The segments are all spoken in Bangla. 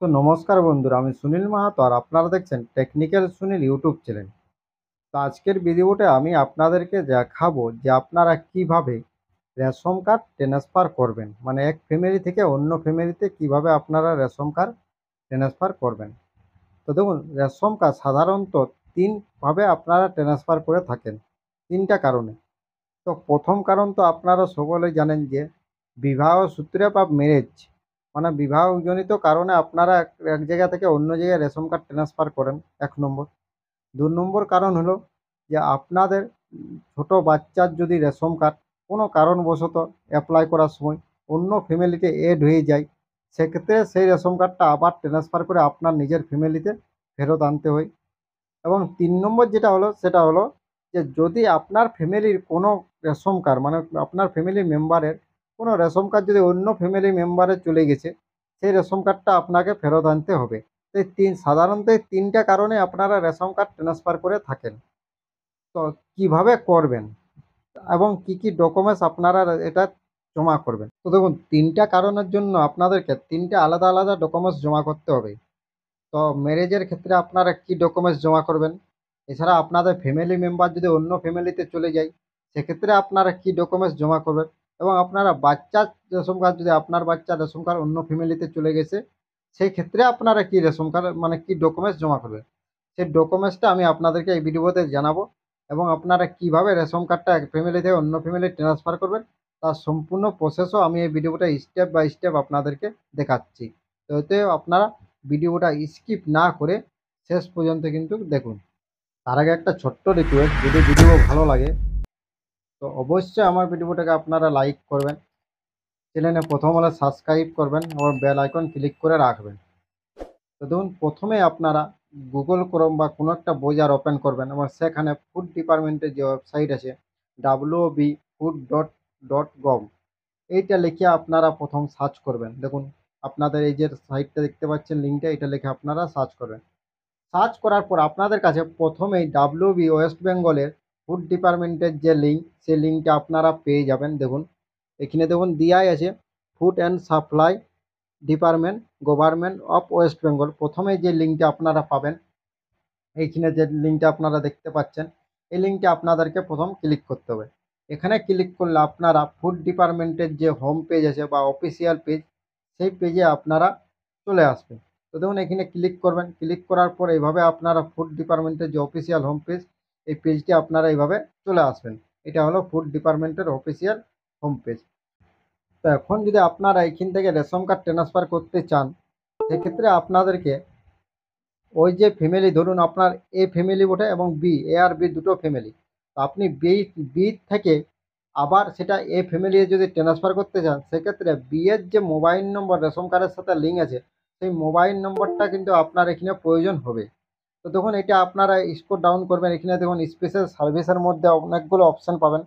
তো নমস্কার বন্ধুরা, আমি সুনীল মাহাতো আর আপনারা দেখছেন টেকনিক্যাল সুনীল ইউটিউব চ্যানেল। তো আজকের ভিডিওতে আমি আপনাদেরকে দেখাবো যে আপনারা কিভাবে রেশন কার্ড ট্রান্সফার করবেন, মানে এক ফ্যামিলি থেকে অন্য ফ্যামিলিতে কিভাবে আপনারা রেশন কার্ড ট্রান্সফার করবেন। তো দেখুন, রেশন কার্ড সাধারণত তিনভাবে আপনারা ট্রান্সফার করে থাকেন, তিনটা কারণে। তো প্রথম কারণ তো আপনারা সকলেই জানেন যে বিবাহ সূত্রে বা ম্যারেজ, মানে বিবাহজনিত কারণে আপনারা এক এক জায়গা থেকে অন্য জায়গায় রেশন কার্ড ট্রান্সফার করেন, ১ নম্বর। ২ নম্বর কারণ হলো যে আপনাদের ছোট বাচ্চার যদি রেশন কার্ড কোনো কারণবশত অ্যাপ্লাই করার সময় অন্য ফ্যামিলিতে এড হয়ে যায়, সেক্ষেত্রে সেই রেশন কার্ডটা আবার ট্রান্সফার করে আপনার নিজের ফ্যামিলিতে ফেরত আনতে হয়। এবং ৩ নম্বর যেটা হলো সেটা হলো যে যদি আপনার ফ্যামিলির কোনো রেশন কার্ড, মানে আপনার ফ্যামিলি মেম্বারের কোনো রেশন কার্ড যদি অন্য ফ্যামিলি মেম্বারে চলে গেছে, সেই রেশন কার্ডটা আপনাকে ফেরত আনতে হবে। তো সাধারণত এই ৩টা কারণে আপনারা রেশন কার্ড ট্রান্সফার করে থাকেন। তো কিভাবে করবেন এবং কি ডকুমেন্টস আপনারা এটা জমা করবেন? তো দেখুন, ৩টা কারণের জন্য আপনাদেরকে ৩টা আলাদা আলাদা ডকুমেন্টস জমা করতে হবে। তো ম্যারেজের ক্ষেত্রে আপনারা কি ডকুমেন্টস জমা করবেন? এছাড়া আপনাদের ফ্যামিলি মেম্বার যদি অন্য ফ্যামিলিতে চলে যায়, সেক্ষেত্রে আপনারা কি ডকুমেন্টস জমা করবেন? এবং আপনারা বাচ্চার রেশন কার্ড, যদি আপনার বাচ্চার রেশন কার্ড অন্য ফ্যামিলিতে চলে গেছে, সেই ক্ষেত্রে আপনারা কি রেশন কার্ড, মানে কি ডকুমেন্টস জমা করবেন? সেই ডকুমেন্টসটা আমি আপনাদেরকে এই ভিডিওতে জানাবো। এবং আপনারা কিভাবে রেশন কার্ডটা এক ফ্যামিলি থেকে অন্য ফ্যামিলি ট্রান্সফার করবেন, তার সম্পূর্ণ প্রসেসও আমি এই ভিডিওটা স্টেপ বাই স্টেপ আপনাদেরকে দেখাচ্ছি। তো এতে আপনারা ভিডিওটা স্কিপ না করে শেষ পর্যন্ত কিন্তু দেখুন। তার আগে একটা ছোট্ট রিকোয়েস্ট, যদি ভিডিও ভালো লাগে তো অবশ্যই আমার ভিডিওটাকে আপনারা লাইক করবেন, চ্যানেলে প্রথম হলে সাবস্ক্রাইব করবেন এবং বেল আইকন ক্লিক করে রাখবেন। তো দেখুন, প্রথমে আপনারা গুগল ক্রোম বা কোনো একটা ব্রাউজার ওপেন করবেন এবং সেখানে ফুড ডিপার্টমেন্টের যে ওয়েবসাইট আছে wbfood.gov, এইটা লিখে আপনারা প্রথম সার্চ করবেন। দেখুন, আপনাদের এই যে সাইটটা দেখতে পাচ্ছেন, লিঙ্কটা, এটা লিখে আপনারা সার্চ করবেন। সার্চ করার পর আপনাদের কাছে প্রথমেই ডাব্লিউবি ওয়েস্ট বেঙ্গলের ফুড ডিপার্টমেন্টের যে লিঙ্ক, সেই লিঙ্কটা আপনারা পেয়ে যাবেন। দেখুন, এখানে দেখুন দেওয়াই আছে food and supply department, government of West Bengal. প্রথমেই যে লিঙ্কটা আপনারা পাবেন, এইখানে যে লিঙ্কটা আপনারা দেখতে পাচ্ছেন, এই লিঙ্কটা আপনাদেরকে প্রথম ক্লিক করতে হবে। এখানে ক্লিক করলে আপনারা ফুড ডিপার্টমেন্টের যে হোম পেজ আছে বা অফিসিয়াল পেজ, সেই পেজে আপনারা চলে আসবেন। তো দেখুন, এখানে ক্লিক করবেন। ক্লিক করার পর এইভাবে আপনারা ফুড ডিপার্টমেন্টের যে অফিসিয়াল হোম পেজ, এই পেজটি আপনারা এইভাবে চলে আসবেন। এটা হলো ফুড ডিপার্টমেন্টের অফিসিয়াল হোম পেজ। তো এখন যদি আপনারা এখান থেকে রেশন কার্ড ট্রান্সফার করতে চান, সেক্ষেত্রে আপনাদেরকে ওই যে ফ্যামিলি, ধরুন আপনার এ ফ্যামিলি বটে এবং এ আর বি দুটো ফ্যামিলি। তো আপনি বি থেকে আবার সেটা এ ফ্যামিলি যদি ট্রান্সফার করতে চান, সেক্ষেত্রে বি এর যে মোবাইল নম্বর রেশন কার্ডের সাথে লিঙ্ক আছে, সেই মোবাইল নম্বরটা কিন্তু আপনার এখানে প্রয়োজন হবে। তো দেখুন, এটা আপনারা স্ক্রল ডাউন করবেন, এখানে দেখুন স্পেশাল সার্ভিসের মধ্যে অনেকগুলো অপশান পাবেন।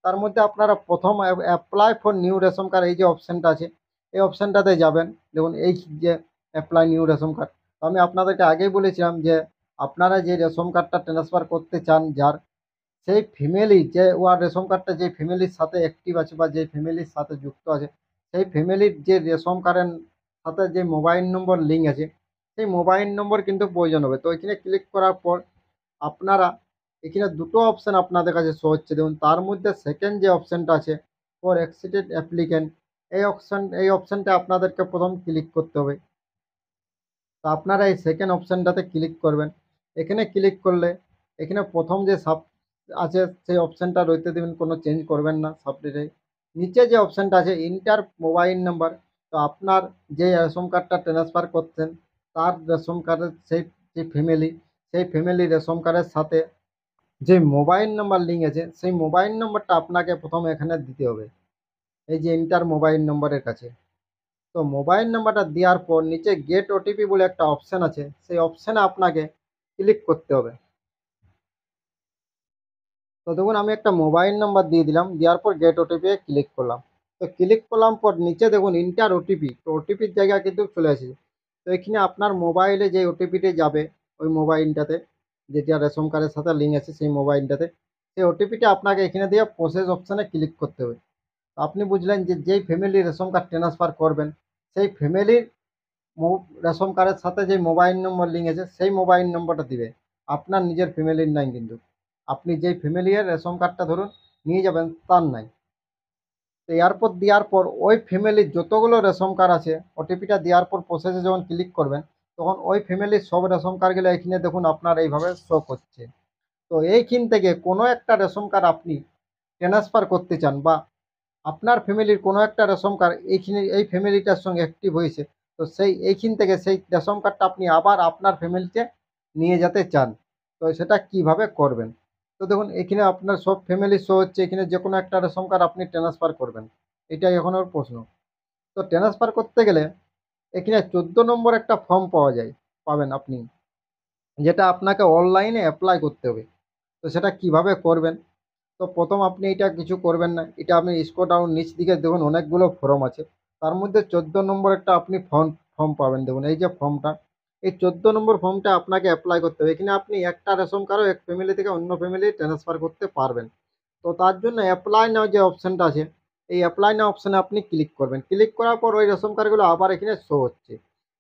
তার মধ্যে আপনারা প্রথম apply for new ration card, এই যে অপশানটা আছে, এই অপশানটাতে যাবেন। দেখুন, এই যে অ্যাপ্লাই নিউ রেশন কার্ড, তো আমি আপনাদেরকে আগেই বলেছিলাম যে আপনারা যে রেশন কার্ডটা ট্রান্সফার করতে চান, যার সেই ফ্যামিলি, যে ওয়ার রেশন কার্ডটা যে ফ্যামিলির সাথে অ্যাক্টিভ আছে বা যে ফ্যামিলির সাথে যুক্ত আছে, সেই ফ্যামিলির যে রেশন কার্ডের সাথে যে মোবাইল নম্বর লিঙ্ক আছে, সেই মোবাইল নম্বর কিন্তু প্রয়োজন হবে। তো এখানে ক্লিক করার পর আপনারা এখানে দুটো অপশান আপনাদের কাছে শো হচ্ছে। দেখুন, তার মধ্যে সেকেন্ড যে অপশানটা আছে ফর এক্সিটেড অ্যাপ্লিক্যান্ট, এই অপশানটা আপনাদেরকে প্রথম ক্লিক করতে হবে। তো আপনারা এই সেকেন্ড অপশানটাতে ক্লিক করবেন। এখানে ক্লিক করলে এখানে প্রথম যে সাব আছে, সেই অপশানটা রইতে দেবেন, কোনো চেঞ্জ করবেন না সাবজেক্টে। নিচে যে অপশানটা আছে ইন্টার মোবাইল নাম্বার, তো আপনার যে রেশন কার্ডটা ট্রান্সফার করছেন, তার রেশন কার্ডের সেই ফ্যামিলি রেশন কার্ডের সাথে যে মোবাইল নাম্বার লিঙ্ক আছে, সেই মোবাইল নাম্বারটা আপনাকে প্রথমে এখানে দিতে হবে, এই যে ইন্টার মোবাইল নম্বরের কাছে। তো মোবাইল নাম্বারটা দেওয়ার পর নিচে গেট ওটিপি বলে একটা অপশান আছে, সেই অপশানে আপনাকে ক্লিক করতে হবে। তো দেখুন, আমি একটা মোবাইল নাম্বার দিয়ে দিলাম, দেওয়ার পর গেট ওটিপি ক্লিক করলাম। তো ক্লিক করলাম পর নিচে দেখুন ইন্টার ওটিপি, তো ওটিপির জায়গা কিন্তু চলে আসে। তো এখানে আপনার মোবাইলে যে ওটিপিটি যাবে, ওই মোবাইলটাতে যেটা রেশন কার্ডের সাথে লিঙ্ক আছে, সেই মোবাইলটাতে সেই ওটিপিটা আপনাকে এখানে দিয়ে প্রসেস অপশানে ক্লিক করতে হবে। তো আপনি বুঝলেন যে যেই ফ্যামিলি রেশন কার্ড ট্রান্সফার করবেন, সেই ফ্যামিলির রেশন কার্ডের সাথে যে মোবাইল নম্বর লিঙ্ক আছে সেই মোবাইল নম্বরটা দিবে, আপনার নিজের ফ্যামিলির নাই কিন্তু। আপনি যেই ফ্যামিলির রেশন কার্ডটা ধরুন নিয়ে যাবেন তার নাই। তো এয়ারপর দেওয়ার পর ওই ফ্যামিলির যতগুলো রেশন কার্ড আছে ওটিপিটা দেওয়ার পর প্রসেসে যখন ক্লিক করবেন তখন ওই ফ্যামিলির সব রেশন কার্ডগুলো এখানে দেখুন আপনার এইভাবে শো করছে। তো এইখান থেকে কোনো একটা রেশন কার্ড আপনি ট্রান্সফার করতে চান বা আপনার ফ্যামিলির কোনো একটা রেশন কার্ড এইখানে এই ফ্যামিলিটার সঙ্গে অ্যাক্টিভ হয়েছে, তো সেই এইখান থেকে সেই রেশন কার্ডটা আপনি আবার আপনার ফ্যামিলিতে নিয়ে যেতে চান, তো সেটা কিভাবে করবেন? তো দেখুন এখানে আপনার সব ফ্যামিলি শো হচ্ছে, এখানে যে কোনো একটা রেশন কার্ড আপনি ট্রান্সফার করবেন, এটাই এখন ওর প্রশ্ন। তো ট্রান্সফার করতে গেলে এখানে 14 নম্বর একটা ফর্ম পাবেন আপনি, যেটা আপনাকে অনলাইনে অ্যাপ্লাই করতে হবে। তো সেটা কিভাবে করবেন? তো প্রথম আপনি এটা কিছু করবেন না, এটা আপনি স্ক্রল ডাউন নিচ দিকে দেখুন অনেকগুলো ফর্ম আছে, তার মধ্যে 14 নম্বর একটা আপনি ফর্ম ফর্ম পাবেন। দেখুন এই যে ফর্মটা, এই 14 নম্বর ফর্মটা আপনাকে অ্যাপ্লাই করতে হবে। এখানে আপনি একটা রেশন কার্ডও এক ফ্যামিলি থেকে অন্য ফ্যামিলি ট্রান্সফার করতে পারবেন। তো তার জন্য অ্যাপ্লাই নাও যে অপশানটা আছে, এই অ্যাপ্লাই নাও অপশানে আপনি ক্লিক করবেন। ক্লিক করার পর ওই রেশন কার্ডগুলো আবার এখানে শো হচ্ছে,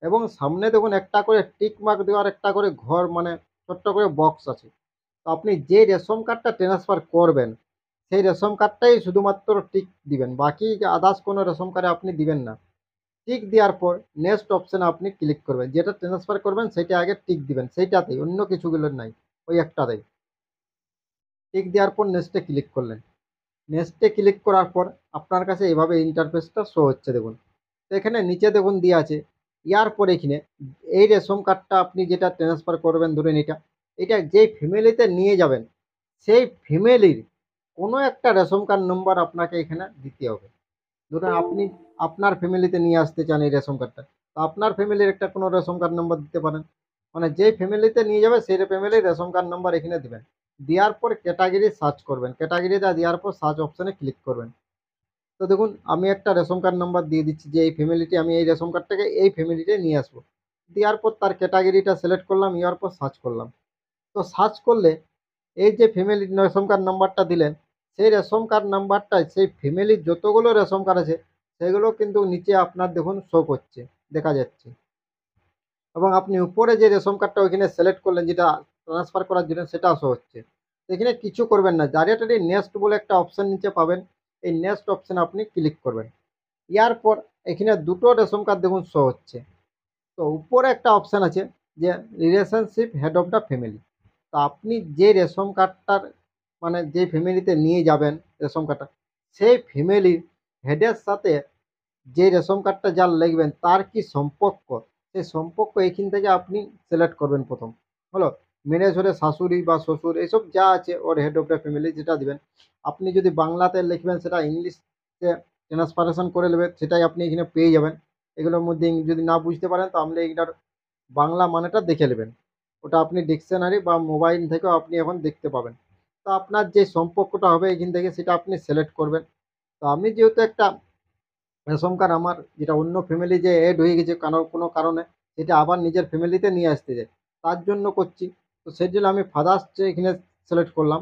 এবং সামনে দেখুন একটা করে টিক মার্ক দেওয়ার একটা করে ঘর মানে ছোট্ট করে বক্স আছে। তো আপনি যে রেশন কার্ডটা ট্রান্সফার করবেন সেই রেশন কার্ডটাই শুধুমাত্র টিক দিবেন, বাকি আদার্স কোনো রেশন কার্ডে আপনি দিবেন না। টিক দেওয়ার পর নেক্সট অপশানে আপনি ক্লিক করবেন, যেটা ট্রান্সফার করবেন সেটা আগে টিক দিবেন, সেইটাতেই, অন্য কিছুগুলো নাই, ওই একটাতেই। টিক দেওয়ার পর নেক্সটে ক্লিক করলেন। নেক্সটে ক্লিক করার পর আপনার কাছে এইভাবে ইন্টারফেসটা শো হচ্ছে দেখুন। তো এখানে নিচে দেখুন দেওয়া আছে, ইয়ার পরে এখানে এই রেশন কার্ডটা আপনি যেটা ট্রান্সফার করবেন ধরুন এটা, এটা যেই ফ্যামিলিতে নিয়ে যাবেন সেই ফ্যামিলির কোনো একটা রেশন কার্ড নম্বর আপনাকে এখানে দিতে হবে। ধরুন আপনি আপনার ফ্যামিলিতে নিয়ে আসতে চান এই রেশন কার্ডটা, তো আপনার ফ্যামিলির একটা কোনো রেশন কার্ড নম্বর দিতে পারেন, মানে যেই ফ্যামিলিতে নিয়ে যাবে সেই ফ্যামিলির রেশন কার্ড নম্বর এখানে দিবেন। দেওয়ার পর ক্যাটাগরি সার্চ করবেন, ক্যাটাগরিটা দেওয়ার পর সার্চ অপশানে ক্লিক করবেন। তো দেখুন আমি একটা রেশন কার্ড নাম্বার দিয়ে দিচ্ছি যে এই ফ্যামিলিটি, আমি এই রেশন কার্ডটাকে এই ফ্যামিলিতে নিয়ে আসবো। দেওয়ার পর তার ক্যাটাগরিটা সিলেক্ট করলাম, ইয়ার পর সার্চ করলাম। তো সার্চ করলে এই যে ফ্যামিলি রেশন কার্ড নাম্বারটা দিলেন, সেই রেশন কার্ড নাম্বারটাই সেই ফ্যামিলির যতগুলো রেশন কার্ড আছে সেগুলো কিন্তু নিচে আপনার দেখুন শো করছে, দেখা যাচ্ছে। এবং আপনি উপরে যে রেশন কার্ডটা ওইখানে সিলেক্ট করলেন যেটা ট্রান্সফার করার জন্য, সেটা শো হচ্ছে। তো এখানে কিছু করবেন না, ডাইরেক্টলি নেক্সট বলে একটা অপশান নিচে পাবেন, এই নেক্সট অপশানে আপনি ক্লিক করবেন। ইয়ার পর এখানে দুটো রেশন কার্ড দেখুন শো হচ্ছে। তো উপরে একটা অপশান আছে যে relationship head of the family. তো আপনি যে রেশন কার্ডটার মানে যে ফ্যামিলিতে নিয়ে যাবেন রেশন কার্ডটা, সেই ফ্যামিলির হেডের সাথে যে রেশন কার্ডটা যার লিখবেন তার কি সম্পর্ক, সেই সম্পর্ক এইখান থেকে আপনি সিলেক্ট করবেন। প্রথম হলো ম্যারেজ হলে শাশুড়ি বা শ্বশুর এইসব যা আছে ওর হেড অফ দ্য ফ্যামিলি যেটা দিবেন। আপনি যদি বাংলাতে লিখবেন সেটা ইংলিশে ট্রান্সফারেশন করে নেবেন, সেটাই আপনি এখানে পেয়ে যাবেন। এগুলোর মধ্যে যদি না বুঝতে পারেন তো আপনি এটার বাংলা মানেটা দেখে নেবেন, ওটা আপনি ডিকশনারি বা মোবাইল থেকেও আপনি এখন দেখতে পাবেন। তো আপনার যে সম্পর্কটা হবে এখান থেকে সেটা আপনি সিলেক্ট করবেন। তো আমি যেহেতু একটা রেশন কার্ড আমার যেটা অন্য ফ্যামিলি যে এড হয়ে গেছে কোনো কারণে, সেটা আবার নিজের ফ্যামিলিতে নিয়ে আসতে চাই, তার জন্য করছি। তো সেই জন্য আমি ফাদার্স যে এখানে সিলেক্ট করলাম।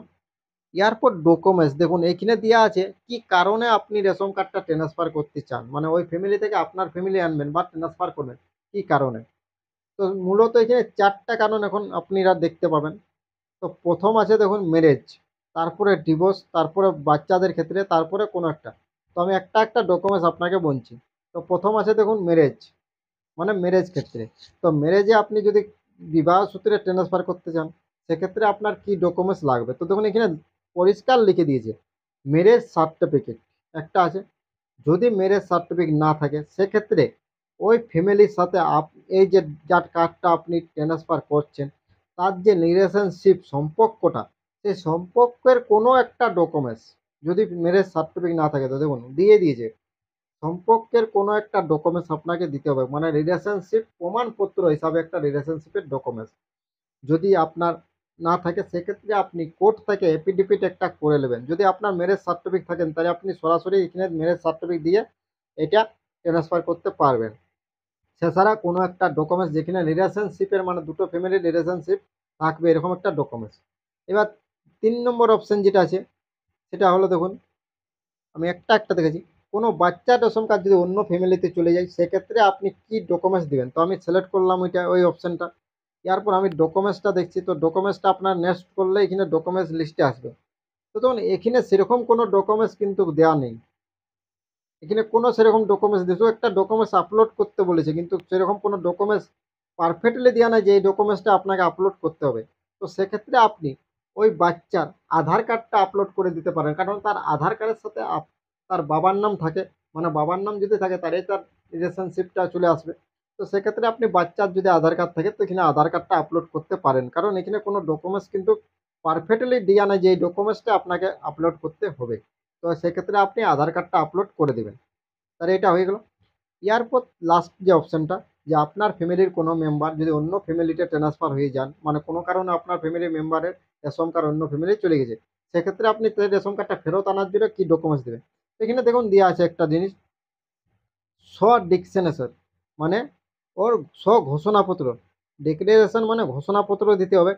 এরপর ডকুমেন্টস দেখুন এইখানে দেওয়া আছে কি কারণে আপনি রেশন কার্ডটা ট্রান্সফার করতে চান, মানে ওই ফ্যামিলি থেকে আপনার ফ্যামিলি আনবেন বা ট্রান্সফার করবেন কি কারণে। তো মূলত এখানে 4টা কারণ এখন আপনারা দেখতে পাবেন। তো প্রথম আছে দেখুন ম্যারেজ, তারপরে ডিভোর্স, তারপরে বাচ্চাদের ক্ষেত্রে, তারপরে কোনো একটা। তো আমি একটা একটা ডকুমেন্টস আপনাকে বলছি। তো প্রথম আছে দেখুন ম্যারেজ, মানে ম্যারেজ ক্ষেত্রে। তো ম্যারেজে আপনি যদি বিবাহ সূত্রে ট্রান্সফার করতে চান সেক্ষেত্রে আপনার কি ডকুমেন্টস লাগবে, তো দেখুন এখানে পরিষ্কার লিখে দিয়েছে ম্যারেজ সার্টিফিকেট একটা আছে। যদি ম্যারেজ সার্টিফিকেট না থাকে সেক্ষেত্রে ওই ফ্যামিলির সাথে এই যে যার কার্ডটা আপনি ট্রান্সফার করছেন তার যে রিলেশনশিপ সম্পর্কটা, সেই সম্পর্কের কোনো একটা ডকুমেন্টস যদি ম্যারেজ সার্টিফিকেট না থাকে, তো দেখুন দিয়ে দিয়েছে সম্পর্কের কোনো একটা ডকুমেন্টস আপনাকে দিতে হবে, মানে রিলেশনশিপ প্রমাণপত্র হিসাবে একটা রিলেশনশিপের ডকুমেন্টস যদি আপনার না থাকে সেক্ষেত্রে আপনি কোর্ট থেকে এফিডেভিট একটা করে নেবেন। যদি আপনার ম্যারেজ সার্টিফিকেট থাকেন তাহলে আপনি সরাসরি এখানে ম্যারেজ সার্টিফিকেট দিয়ে এটা ট্রান্সফার করতে পারবেন। সেছাড়া কোনো একটা ডকুমেন্টস যেখানে রিলেশনশিপের মানে দুটো ফ্যামিলির রিলেশনশিপ থাকবে এরকম একটা ডকুমেন্টস। এবার 3 নম্বর অপশন যেটা আছে সেটা হলো দেখুন আমি একটা একটা দেখেছি, কোনো বাচ্চার রেশন কার্ড যদি অন্য ফ্যামিলিতে চলে যায়, সেক্ষেত্রে আপনি কি ডকুমেন্টস দিবেন। তো আমি সিলেক্ট করলাম ওই অপশানটা। এরপর আমি ডকুমেন্টসটা দেখছি, তো ডকুমেন্টসটা আপনার নেক্সট করলে এখানে ডকুমেন্টস লিস্টে আসবে। তো তখন এখানে সেরকম কোনো ডকুমেন্টস কিন্তু দেওয়া নেই, এখানে কোনো সেরকম ডকুমেন্টস দিয়েছে, একটা ডকুমেন্টস আপলোড করতে বলেছে, কিন্তু সেরকম কোনো ডকুমেন্টস পারফেক্টলি দেওয়া নাই যে এই ডকুমেন্টসটা আপনাকে আপলোড করতে হবে। তো সেক্ষেত্রে আপনি ওই বাচ্চার আধার কার্ডটা আপলোড করে দিতে পারেন, কারণ তার আধার কার্ডের সাথে তার বাবার নাম থাকে, মানে বাবার নাম যদি থাকে তারই তার রিলেশনশিপটা চলে আসবে। তো সেক্ষেত্রে আপনি বাচ্চার যদি আধার কার্ড থাকে তো এখানে আধার কার্ডটা আপলোড করতে পারেন, কারণ এখানে কোনো ডকুমেন্টস কিন্তু পারফেক্টলি দেওয়া নাই যে এই ডকুমেন্টসটা আপনাকে আপলোড করতে হবে। তো সেক্ষেত্রে আপনি আধার কার্ডটা আপলোড করে দেবেন। তাহলে এটা হয়ে গেল। এরপর লাস্ট যে অপশানটা, যে আপনার ফ্যামিলির কোনো মেম্বার যদি অন্য ফ্যামিলিতে ট্রান্সফার হয়ে যান, মানে কোনো কারণে আপনার ফ্যামিলির মেম্বারের রেশন কার্ড অন্য ফ্যামিলি চলে গেছে, সেক্ষেত্রে আপনি সেই রেশন কার্ডটা ফেরত আনার জন্য কী ডকুমেন্টস দেবেন। এখানে দেখুন দেওয়া আছে একটা জিনিস, ডিক্সেনেশন, মানে ওর ঘোষণাপত্র। ডিক্লারেশন মানে ঘোষণাপত্র দিতে হবে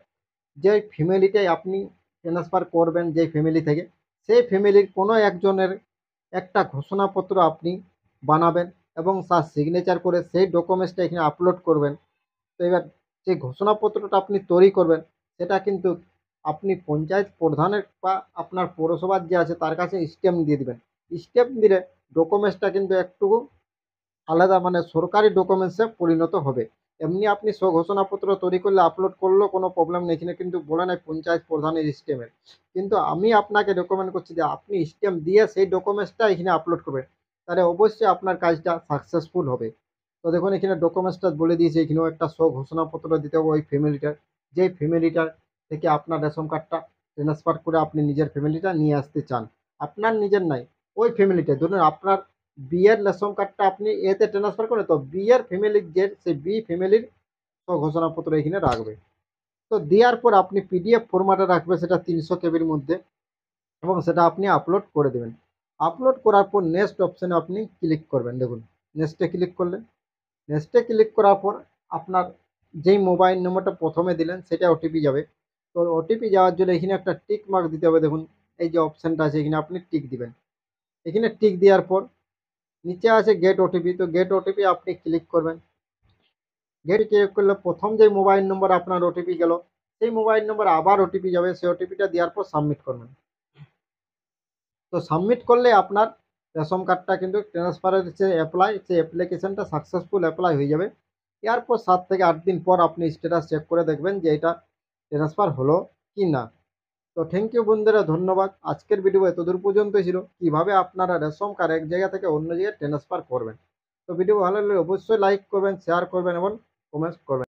যে ফ্যামিলিটাই আপনি ট্রান্সফার করবেন, যে ফ্যামিলি থেকে, সেই ফ্যামিলির কোনো একজনের একটা ঘোষণাপত্র আপনি বানাবেন এবং তার সিগনেচার করে সেই ডকুমেন্টসটা এখানে আপলোড করবেন। তো এবার যে ঘোষণাপত্রটা আপনি তৈরি করবেন, সেটা কিন্তু আপনি পঞ্চায়েত প্রধানের বা আপনার পৌরসভার যে আছে তার কাছে স্ট্যাম্প দিয়ে দিবেন। স্ট্যাম্প দিলে ডকুমেন্টসটা কিন্তু একটু আলাদা, মানে সরকারি ডকুমেন্টসে পরিণত হবে। এমনি আপনি ঘোষণাপত্র তৈরি করলে আপলোড করলেও কোনো প্রবলেম নেই, এখানে কিন্তু বলে নাই পঞ্চায়েত প্রধানের স্ট্যাম্পের। কিন্তু আমি আপনাকে রেকমেন্ড করছি যে আপনি স্ট্যাম্প দিয়ে সেই ডকুমেন্টসটা এখানে আপলোড করবেন, তাহলে অবশ্যই আপনার কাজটা সাকসেসফুল হবে। তো দেখুন এখানে ডকুমেন্টসটা বলে দিয়েছে, এখানেও একটা ঘোষণাপত্র দিতে হবে ওই ফ্যামিলিটার, যেই ফ্যামিলিটার থেকে আপনার রেশন কার্ডটা ট্রান্সফার করে আপনি নিজের ফ্যামিলিটা নিয়ে আসতে চান। আপনার নিজের নাই, ওই ফ্যামিলিটা ধরুন আপনার বিয়ের রেশন কার্ডটা আপনি এতে ট্রান্সফার করেন, তো বিয়ের ফ্যামিলির যে সেই বি ফ্যামিলির ঘোষণাপত্র এখানে রাখবে। তো দেওয়ার পর আপনি পিডিএফ ফরম্যাটে রাখবে সেটা 300 কেবির মধ্যে, এবং সেটা আপনি আপলোড করে দেবেন। আপলোড করার পর নেক্সট অপশানে আপনি ক্লিক করবেন। দেখুন নেক্সটে ক্লিক করলেন, নেক্সটে ক্লিক করার পর আপনার যেই মোবাইল নম্বরটা প্রথমে দিলেন সেটা ওটিপি যাবে। তো ওটিপি যাওয়ার জন্য এখানে একটা টিক মার্ক দিতে হবে। দেখুন এই যে অপশানটা আছে এখানে আপনি টিক দিবেন। এখানে টিক দেওয়ার পর নিচে আছে গেট ওটিপি, তো গেট ওটিপি আপনি ক্লিক করবেন। গেট ক্লিক করলে প্রথম যে মোবাইল নম্বর আপনার ওটিপি গেল, সেই মোবাইল নম্বর আবার ওটিপি যাবে, সেই ওটিপিটা দেওয়ার পর সাবমিট করবেন। তো সাবমিট করলে আপনার রেশন কার্ডটা কিন্তু ট্রান্সফারের যে অ্যাপ্লাই, সেই অ্যাপ্লিকেশনটা সাকসেসফুল অ্যাপ্লাই হয়ে যাবে। এরপর 7 থেকে 8 দিন পর আপনি স্ট্যাটাস চেক করে দেখবেন যে এটা ট্রান্সফার হলো কি না। তো থ্যাংক ইউ বন্ধুরা, ধন্যবাদ। আজকের ভিডিও এতদূর পর্যন্তই ছিল, কিভাবে আপনারা রেশন কার্ড এক জায়গা থেকে অন্য জায়গায় ট্রান্সফার করবেন। তো ভিডিও ভালো লাগলে অবশ্যই লাইক করবেন, শেয়ার করবেন এবং কমেন্ট করবেন।